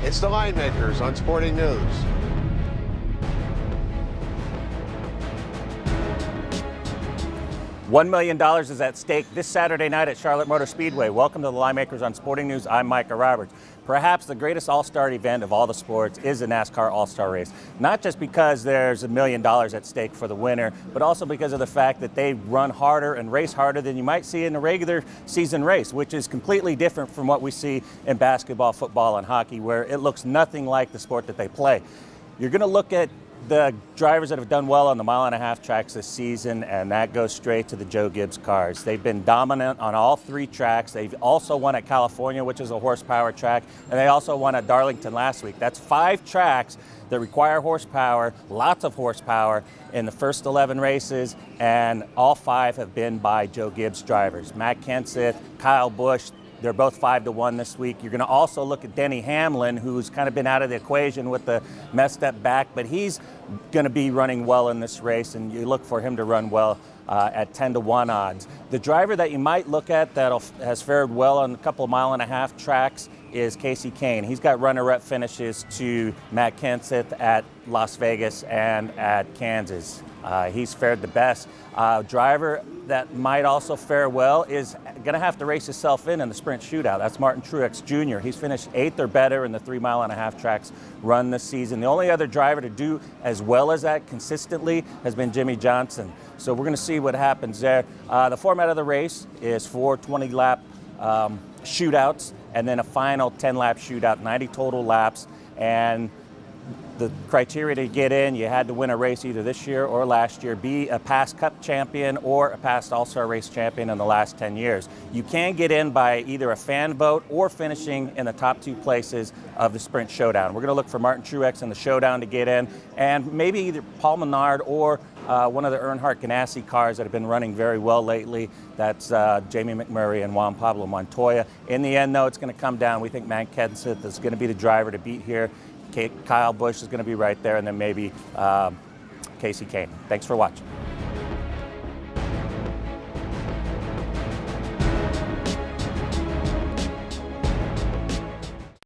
It's the Linemakers on Sporting News. $1 million is at stake this Saturday night at Charlotte Motor Speedway. Welcome to the Linemakers on Sporting News. I'm Micah Roberts. Perhaps the greatest all-star event of all the sports is the NASCAR All-Star Race. Not just because there's $1 million at stake for the winner, but also because of the fact that they run harder and race harder than you might see in a regular season race, which is completely different from what we see in basketball, football, and hockey, where it looks nothing like the sport that they play. You're going to look at the drivers that have done well on the mile-and-a-half tracks this season, and that goes straight to the Joe Gibbs cars. They've been dominant on all three tracks. They've also won at California, which is a horsepower track, and they also won at Darlington last week. That's 5 tracks that require horsepower, lots of horsepower, in the first 11 races, and all 5 have been by Joe Gibbs drivers. Matt Kenseth, Kyle Busch, they're both 5-1 this week. You're going to also look at Denny Hamlin, who's kind of been out of the equation with the messed up back, but he's going to be running well in this race, and you look for him to run well at 10-1 odds. The driver that you might look at that has fared well on a couple of mile-and-a-half tracks is Casey Kane. He's got runner-up finishes to Matt Kenseth at Las Vegas and at Kansas. He's fared the best. Driver that might also fare well is going to have to race himself in the sprint shootout. That's Martin Truex Jr. He's finished 8th or better in the 3-mile-and-a-half tracks run this season. The only other driver to do as well as that consistently has been Jimmy Johnson. So we're going to see what happens there. The format of the race is 4 20-lap shootouts and then a final 10-lap shootout, 90 total laps. And the criteria to get in, you had to win a race either this year or last year, be a past Cup champion or a past All-Star Race champion in the last 10 years. You can get in by either a fan vote or finishing in the top 2 places of the Sprint Showdown. We're going to look for Martin Truex in the Showdown to get in, and maybe either Paul Menard or one of the Earnhardt Ganassi cars that have been running very well lately. That's Jamie McMurray and Juan Pablo Montoya. In the end, though, it's going to come down. We think Matt Kenseth is going to be the driver to beat here. Kyle Busch is going to be right there, and then maybe Casey Kane. Thanks for watching.